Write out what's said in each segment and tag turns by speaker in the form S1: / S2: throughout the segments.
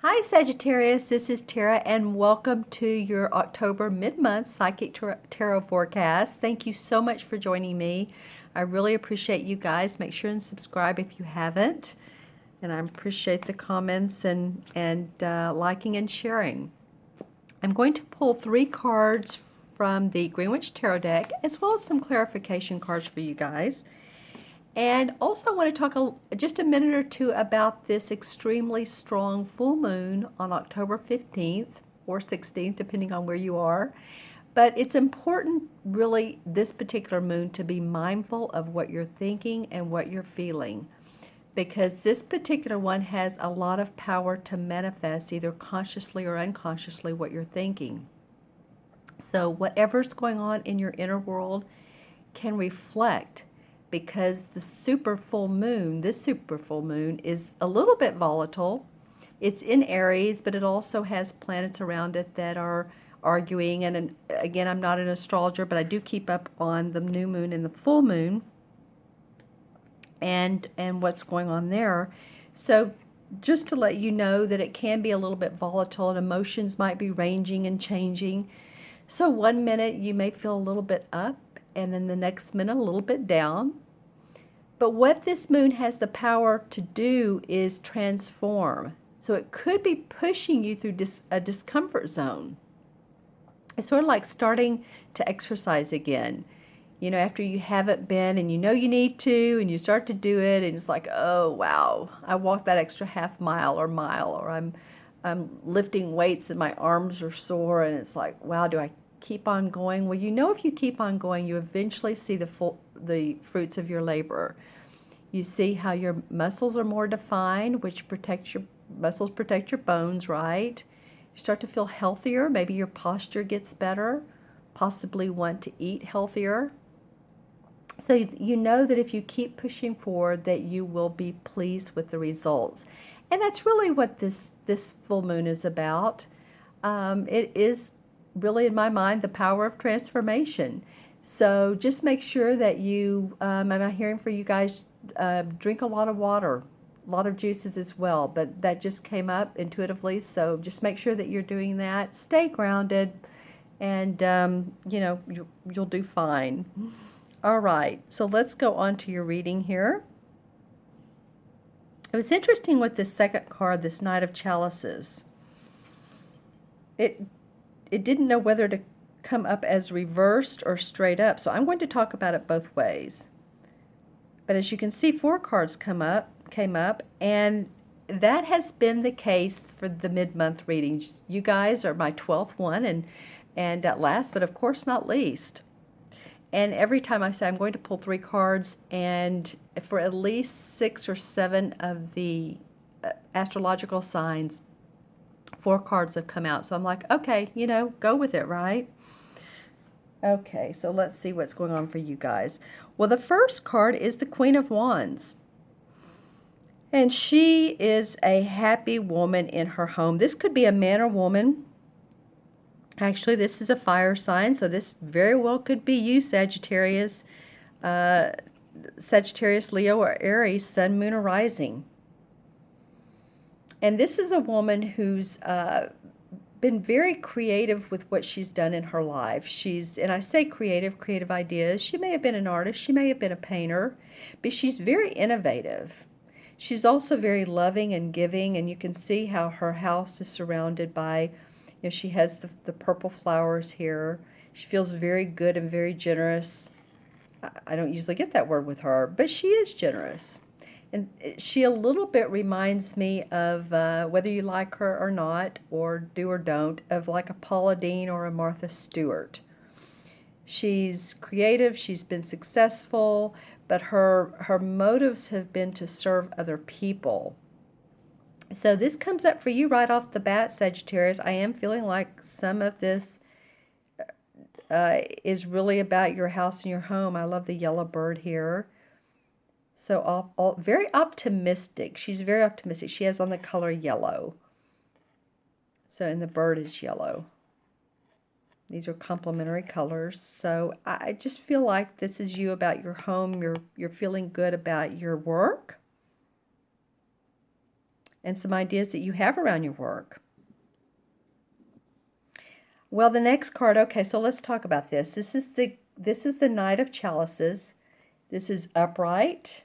S1: Hi Sagittarius, this is Tara and welcome to your October mid-month Psychic Tarot forecast. Thank you so much for joining me. I really appreciate you guys. Make sure and subscribe if you haven't. And I appreciate the comments and liking and sharing. I'm going to pull 3 cards from the Greenwich Tarot deck as well as some clarification cards for you guys. And also I want to talk just a minute or two about this extremely strong full moon on October 15th or 16th, depending on where you are. But it's important, really, this particular moon to be mindful of what you're thinking and what you're feeling, because this particular one has a lot of power to manifest either consciously or unconsciously what you're thinking. So whatever's going on in your inner world can reflect, because the this super full moon is a little bit volatile. It's in Aries, but it also has planets around it that are arguing. And again, I'm not an astrologer, but I do keep up on the new moon and the full moon and what's going on there. So just to let you know that it can be a little bit volatile and emotions might be ranging and changing. So one minute you may feel a little bit up, and then the next minute a little bit down. But what this moon has the power to do is transform. So it could be pushing you through a discomfort zone. It's sort of like starting to exercise again. You know, after you haven't been and you know you need to, and you start to do it, and it's like, oh wow, I walked that extra half mile, or I'm lifting weights and my arms are sore, and it's like, wow, do I keep on going? Well, you know, if you keep on going, you eventually see the fruits of your labor. You see how your muscles are more defined, which protects your muscles, protect your bones, right? You start to feel healthier. Maybe your posture gets better, possibly want to eat healthier. So you know that if you keep pushing forward, that you will be pleased with the results. And that's really what this full moon is about. It is really, in my mind, the power of transformation. So just make sure that you, I'm hearing for you guys, drink a lot of water, a lot of juices as well, but that just came up intuitively. So just make sure that you're doing that. Stay grounded, and you know, you'll do fine. All right, so let's go on to your reading here. It was interesting with this second card, this Knight of Chalices. It didn't know whether to come up as reversed or straight up, so I'm going to talk about it both ways. But as you can see, 4 cards came up, and that has been the case for the mid-month readings. You guys are my 12th one, and at last, but of course not least. And every time I say I'm going to pull 3 cards, and for at least 6 or 7 of the astrological signs, 4 cards have come out. So I'm like, okay, you know, go with it, right? Okay, so let's see what's going on for you guys. Well, the first card is the Queen of Wands. And she is a happy woman in her home. This could be a man or woman. Actually, this is a fire sign, so this very well could be you, Sagittarius, Sagittarius, Leo, or Aries, Sun, Moon, or Rising. And this is a woman who's been very creative with what she's done in her life. And I say creative ideas. She may have been an artist, she may have been a painter, but she's very innovative. She's also very loving and giving, and you can see how her house is surrounded by, you know, she has the purple flowers here. She feels very good and very generous. I don't usually get that word with her, but she is generous. And she a little bit reminds me of, whether you like her or not, or do or don't, of like a Paula Deen or a Martha Stewart. She's creative, she's been successful, but her motives have been to serve other people. So this comes up for you right off the bat, Sagittarius. I am feeling like some of this is really about your house and your home. I love the yellow bird here. So very optimistic. She's very optimistic. She has on the color yellow. So, and the bird is yellow. These are complementary colors. So I just feel like this is you about your home. You're feeling good about your work. and some ideas that you have around your work. Well, the next card, okay, so let's talk about this. This is the Knight of Chalices. This is upright.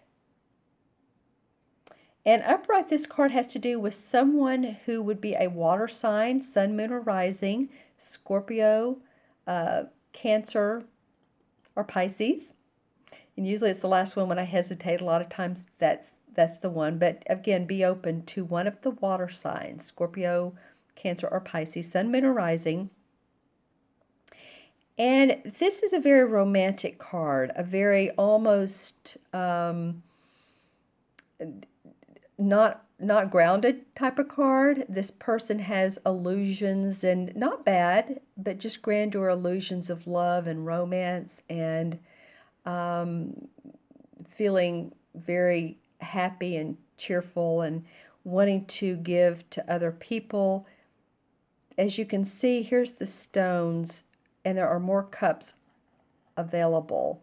S1: And upright, this card has to do with someone who would be a water sign, sun, moon, or rising, Scorpio, Cancer, or Pisces. And usually it's the last one when I hesitate. A lot of times that's the one. But again, be open to one of the water signs, Scorpio, Cancer, or Pisces, sun, moon, or rising. And this is a very romantic card, a very almost not grounded type of card. This person has illusions, and not bad, but just grandeur illusions of love and romance, and feeling very happy and cheerful and wanting to give to other people. As you can see, here's the stones, and there are more cups available.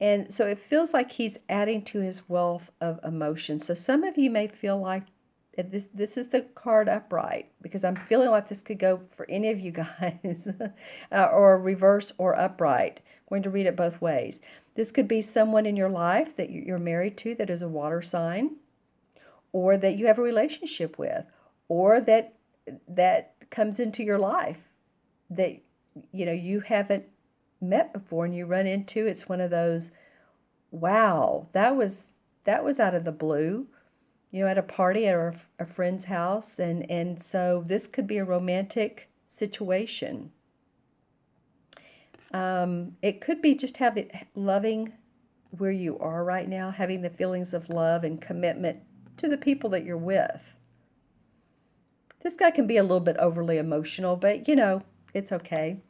S1: And so it feels like he's adding to his wealth of emotion. So some of you may feel like this is the card upright, because I'm feeling like this could go for any of you guys, or reverse or upright. I'm going to read it both ways. This could be someone in your life that you're married to that is a water sign, or that you have a relationship with, or that comes into your life that you haven't met before and you run into. It's one of those, wow, that was out of the blue, at a party at a friend's house, and so this could be a romantic situation. It could be just loving where you are right now, having the feelings of love and commitment to the people that you're with. This guy can be a little bit overly emotional, but it's okay.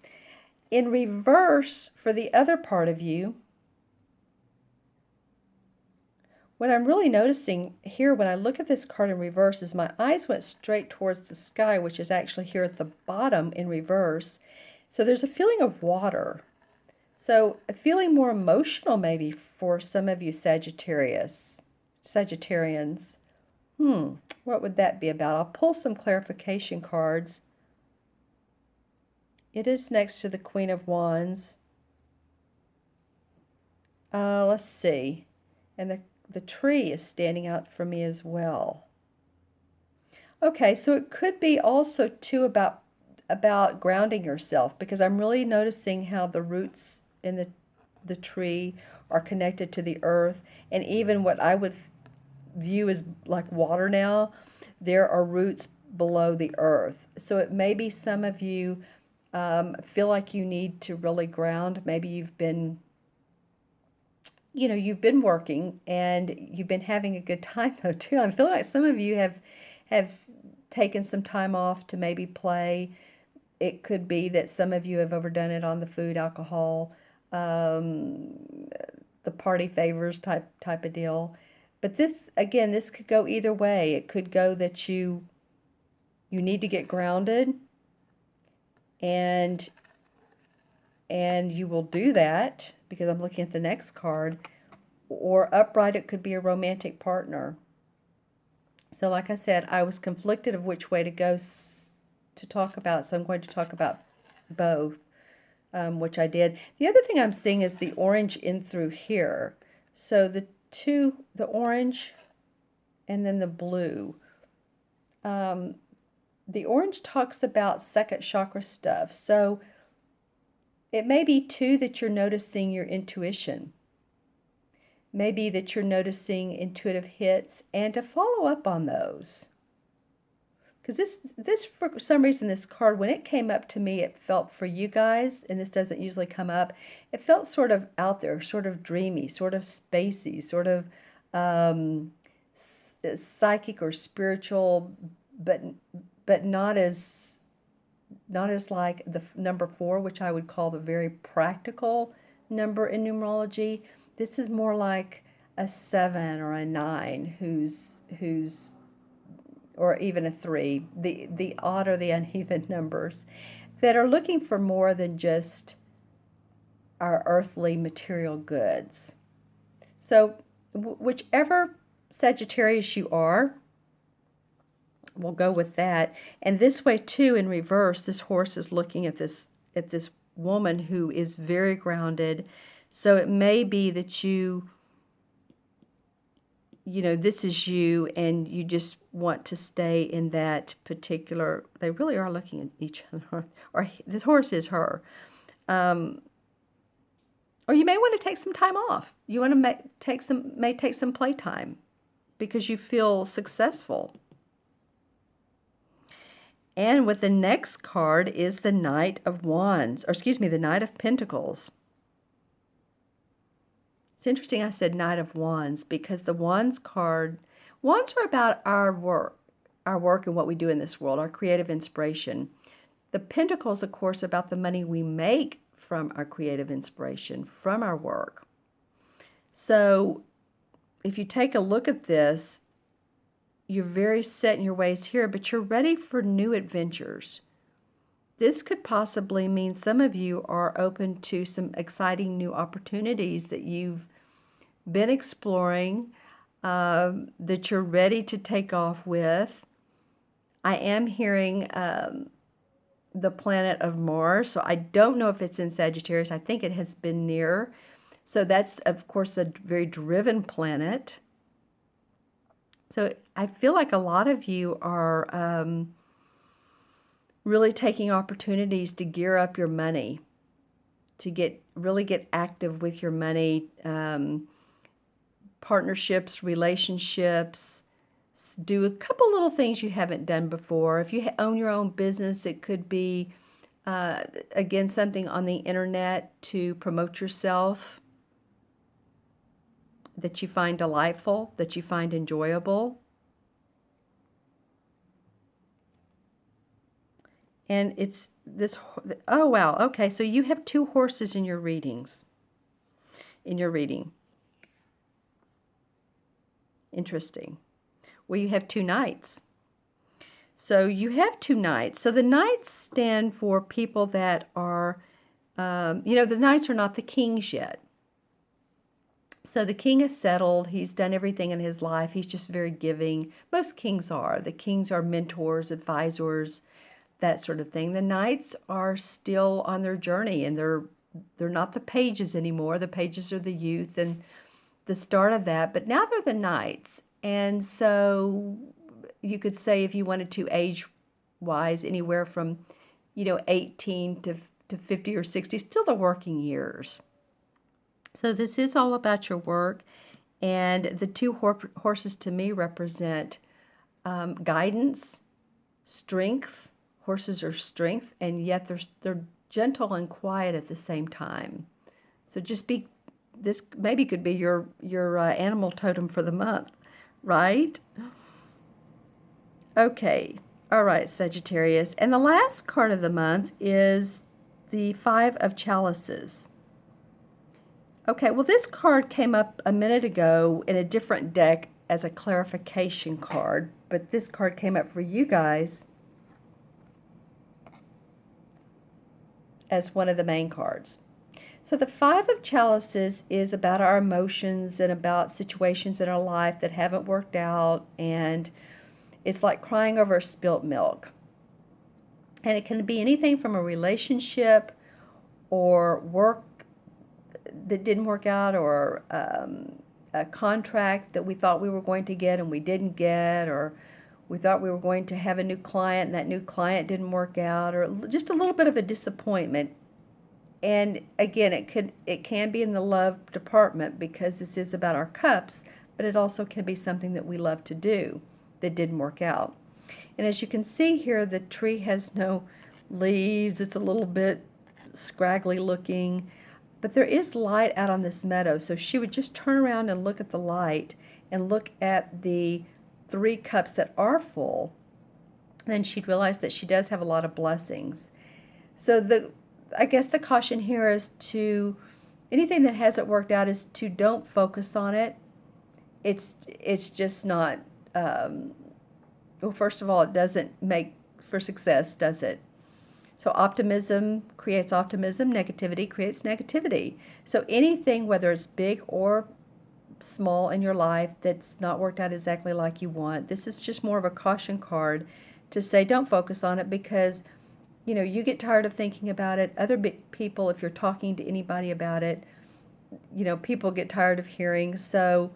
S1: In reverse, for the other part of you, what I'm really noticing here when I look at this card in reverse is my eyes went straight towards the sky, which is actually here at the bottom in reverse. So there's a feeling of water. So feeling more emotional maybe for some of you Sagittarians. What would that be about? I'll pull some clarification cards. It is next to the Queen of Wands. Let's see. And the tree is standing out for me as well. Okay, so it could be also too about grounding yourself, because I'm really noticing how the roots in the tree are connected to the earth, and even what I would view as like water now, there are roots below the earth. So it may be some of you feel like you need to really ground. Maybe you've been working and you've been having a good time though too. I feel like some of you have taken some time off to maybe play. It could be that some of you have overdone it on the food, alcohol, the party favors type of deal. But this, again, this could go either way. It could go that you need to get grounded, and you will do that, because I'm looking at the next card. Or upright, it could be a romantic partner. So like I said, I was conflicted of which way to go to talk about, so I'm going to talk about both, which I did. The other thing I'm seeing is the orange in through here. So the orange and then the blue. The orange talks about second chakra stuff. So it may be too that you're noticing your intuition. Maybe that you're noticing intuitive hits, and to follow up on those. Because this for some reason, this card, when it came up to me, it felt for you guys, and this doesn't usually come up, it felt sort of out there, sort of dreamy, sort of spacey, sort of psychic or spiritual, but not as like the number 4, which I would call the very practical number in numerology. This is more like a 7 or a 9, who's or even a 3, the odd or the uneven numbers, that are looking for more than just our earthly material goods. So whichever Sagittarius you are. We'll go with that. And this way too, in reverse, this horse is looking at this woman who is very grounded. So it may be that this is you and you just want to stay in that particular, they really are looking at each other, or this horse is her. Or you may want to take some time off. You want to take some playtime because you feel successful. And with the next card is the Knight of Wands, or excuse me, the Knight of Pentacles. It's interesting I said Knight of Wands because the Wands card, Wands are about our work and what we do in this world, our creative inspiration. The Pentacles, of course, about the money we make from our creative inspiration, from our work. So if you take a look at this, you're very set in your ways here, but you're ready for new adventures. This could possibly mean some of you are open to some exciting new opportunities that you've been exploring, that you're ready to take off with. I am hearing the planet of Mars, so I don't know if it's in Sagittarius. I think it has been near. So that's, of course, a very driven planet. So I feel like a lot of you are really taking opportunities to gear up your money, to really get active with your money, partnerships, relationships, do a couple little things you haven't done before. If you own your own business, it could be, again, something on the internet to promote yourself that you find delightful, that you find enjoyable. And it's this, oh wow, okay, so you have two horses in your readings, reading. Interesting. Well, you have two knights. So you have two knights. So the knights stand for people that are, the knights are not the kings yet. So the king is settled. He's done everything in his life. He's just very giving. Most kings are. The kings are mentors, advisors, that sort of thing. The knights are still on their journey, and they're not the pages anymore. The pages are the youth and the start of that. But now they're the knights. And so you could say, if you wanted to age-wise, anywhere from 18 to 50 or 60, still the working years. So this is all about your work, and the two horses to me represent guidance, strength. Horses are strength, and yet they're gentle and quiet at the same time. So this maybe could be your animal totem for the month, right? Okay, all right, Sagittarius. And the last card of the month is the Five of Chalices. Okay, well, this card came up a minute ago in a different deck as a clarification card, but this card came up for you guys as one of the main cards. So the Five of Chalices is about our emotions and about situations in our life that haven't worked out, and it's like crying over spilt milk. And it can be anything from a relationship or work that didn't work out, or a contract that we thought we were going to get and we didn't get, or we thought we were going to have a new client and that new client didn't work out, or just a little bit of a disappointment. And again, it can be in the love department because this is about our cups, but it also can be something that we love to do that didn't work out. And as you can see here, the tree has no leaves. It's a little bit scraggly looking, but there is light out on this meadow. So she would just turn around and look at the light and look at the 3 cups that are full. Then she'd realize that she does have a lot of blessings. So I guess the caution here is to, anything that hasn't worked out, is to don't focus on it. It's just not, well, first of all, it doesn't make for success, does it? So optimism creates optimism, negativity creates negativity. So anything, whether it's big or small in your life that's not worked out exactly like you want. This is just more of a caution card to say don't focus on it because, you know, you get tired of thinking about it. Other people, if you're talking to anybody about it, you know, people get tired of hearing. So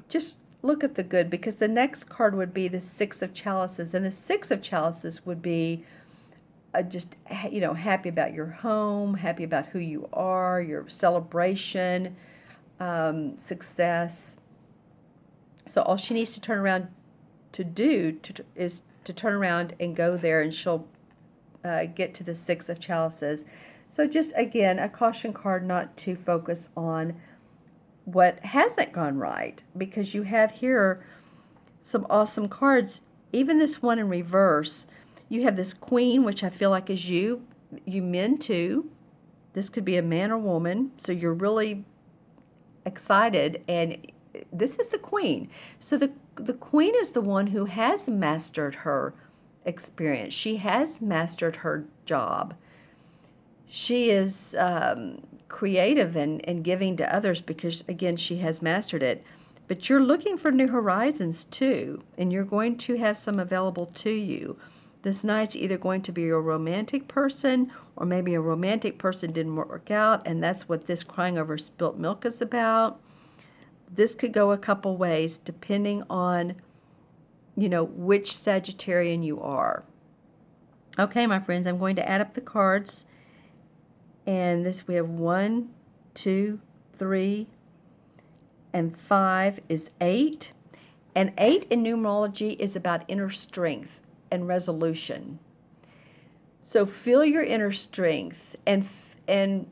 S1: just look at the good, because the next card would be the Six of Chalices. And the Six of Chalices would be just, you know, happy about your home, happy about who you are, your celebration, success. So all she needs to turn around to do is to turn around and go there, and she'll get to the Six of Chalices. So just, again, a caution card not to focus on what hasn't gone right, because you have here some awesome cards. Even this one in reverse, you have this Queen, which I feel like is you men too. This could be a man or woman, so you're really excited, and this is the Queen. So the Queen is the one who has mastered her experience. She has mastered her job. She is creative and giving to others because, again, she has mastered it. But you're looking for new horizons too, and you're going to have some available to you. This night's either going to be a romantic person, or maybe a romantic person didn't work out, and that's what this crying over spilt milk is about. This could go a couple ways depending on, you know, which Sagittarian you are. Okay, my friends, I'm going to add up the cards. And this, we have 1, 2, 3, and 5 is 8. And 8 in numerology is about inner strength and resolution. So feel your inner strength and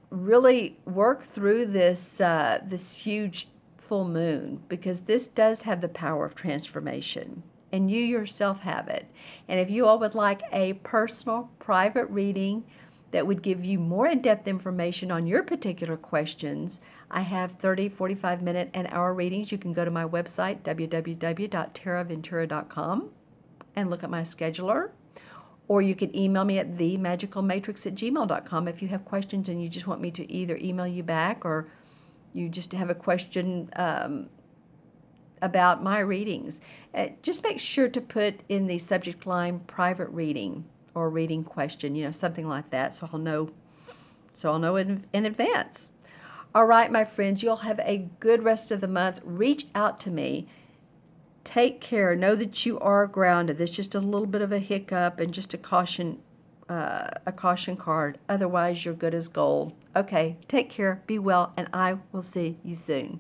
S1: really work through this this huge full moon, because this does have the power of transformation, and you yourself have it. And if you all would like a personal private reading that would give you more in-depth information on your particular questions, I have 30, 45-minute, and hour readings. You can go to my website, www.taraventura.com, and look at my scheduler. Or you can email me at themagicalmatrix@gmail.com if you have questions and you just want me to either email you back, or you just have a question about my readings. Just make sure to put in the subject line private reading or reading question, you know, something like that, so I'll know in advance. All right, my friends, you'll have a good rest of the month. Reach out to me. Take care. Know that you are grounded. There's just a little bit of a hiccup and just a caution card. Otherwise, you're good as gold. Okay, take care, be well, and I will see you soon.